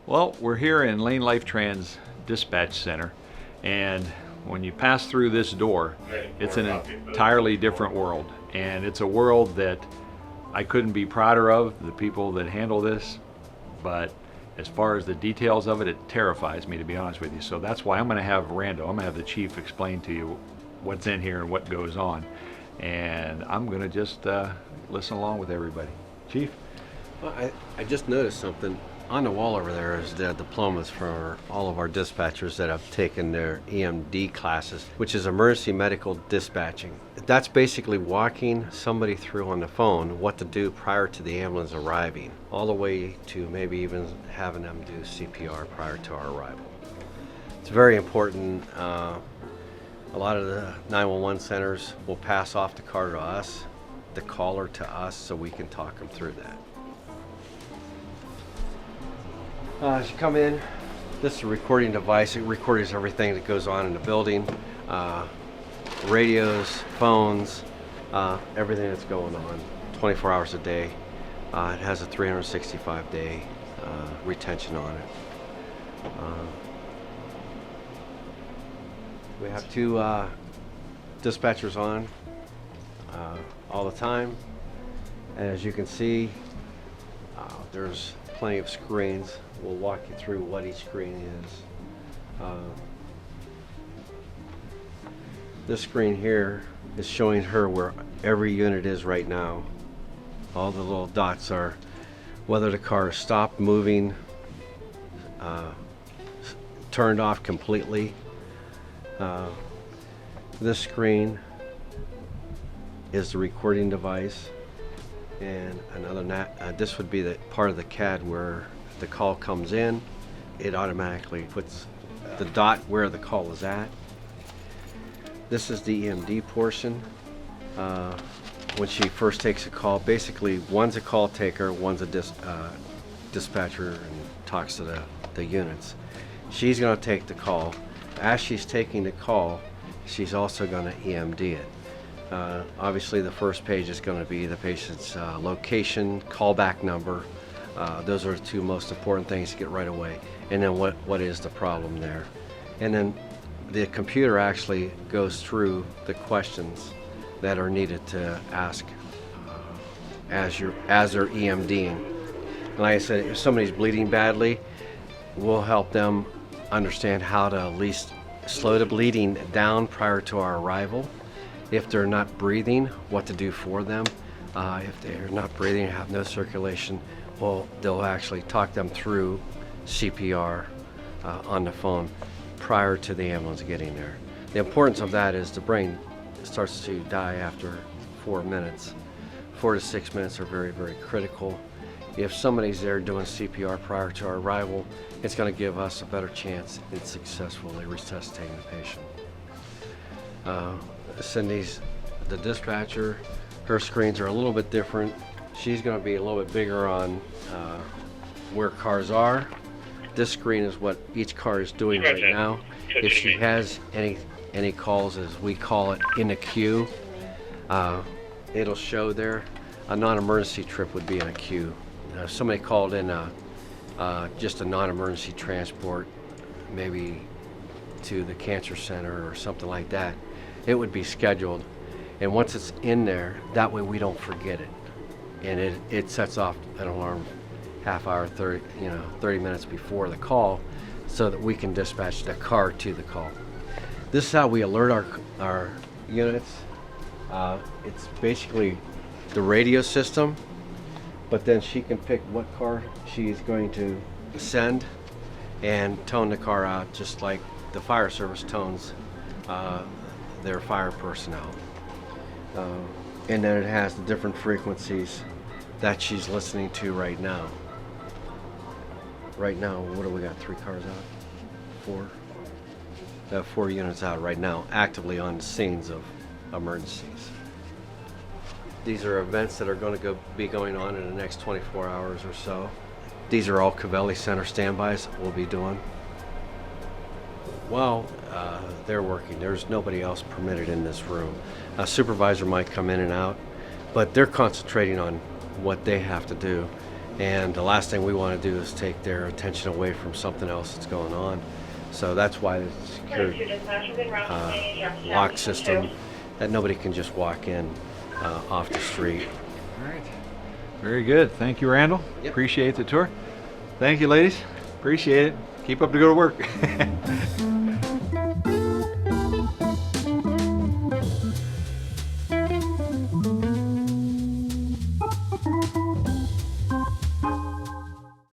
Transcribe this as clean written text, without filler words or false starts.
Well, we're here in Lane LifeTRANS Dispatch Center, and when you pass through this door, it's an entirely different world. And it's a world that I couldn't be prouder of, the people that handle this, but as far as the details of it, it terrifies me, to be honest with you. So that's why I'm going to have Rando, I'm going to have the chief explain to you what's in here and what goes on. And I'm going to just listen along with everybody. Chief? Well, I just noticed something. On the wall over there is the diplomas for all of our dispatchers that have taken their EMD classes, which is emergency medical dispatching. That's basically walking somebody through on the phone what to do prior to the ambulance arriving, all the way to maybe even having them do CPR prior to our arrival. It's very important. A lot of the 911 centers will pass off the car to us, the caller to us, so we can talk them through that. As you come in, this is a recording device. It records everything that goes on in the building, radios, phones, everything that's going on 24 hours a day. It has a 365-day retention on it. We have two dispatchers on all the time. And as you can see, there's plenty of screens. We'll walk you through what each screen is. This screen here is showing her where every unit is right now. All the little dots are whether the car is stopped moving, turned off completely. This screen is the recording device, and this would be the part of the CAD where the call comes in. It automatically puts the dot where the call is at. This is the EMD portion. When she first takes a call, basically one's a call taker, one's a dispatcher and talks to the units. She's going to take the call. As she's taking the call, she's also going to EMD it. Obviously the first page is going to be the patient's location, callback number. Those are the two most important things to get right away. And then what is the problem there? And then the computer actually goes through the questions that are needed to ask as they're EMDing. And like I said, if somebody's bleeding badly, we'll help them understand how to at least slow the bleeding down prior to our arrival. If they're not breathing, what to do for them. If they're not breathing and have no circulation, well, they'll actually talk them through CPR on the phone prior to the ambulance getting there. The importance of that is the brain starts to die after 4 minutes. 4 to 6 minutes are very, very critical. If somebody's there doing CPR prior to our arrival, it's going to give us a better chance in successfully resuscitating the patient. Cindy's the dispatcher. Her screens are a little bit different. She's going to be a little bit bigger on where cars are. This screen is what each car is doing right now. If she has any calls, as we call it, in a queue, it'll show there. A non-emergency trip would be in a queue. If somebody called in just a non-emergency transport, maybe to the cancer center or something like that, it would be scheduled. And once it's in there, that way we don't forget it. And it sets off an alarm half hour, 30 minutes before the call, so that we can dispatch the car to the call. This is how we alert our units. It's basically the radio system, but then she can pick what car she's going to send and tone the car out, just like the fire service tones their fire personnel. And then it has the different frequencies that she's listening to right now. Right now, what do we got? 3 cars out? 4? We have 4 units out right now, actively on the scenes of emergencies. These are events that are going to be going on in the next 24 hours or so. These are all Covelli Center standbys we'll be doing. Well, they're working. There's nobody else permitted in this room. A supervisor might come in and out, but they're concentrating on what they have to do. And the last thing we want to do is take their attention away from something else that's going on. So that's why the secured lock system, that nobody can just walk in off the street. All right. Very good. Thank you, Randall. Yep. Appreciate the tour. Thank you, ladies. Appreciate it. Keep up the good work.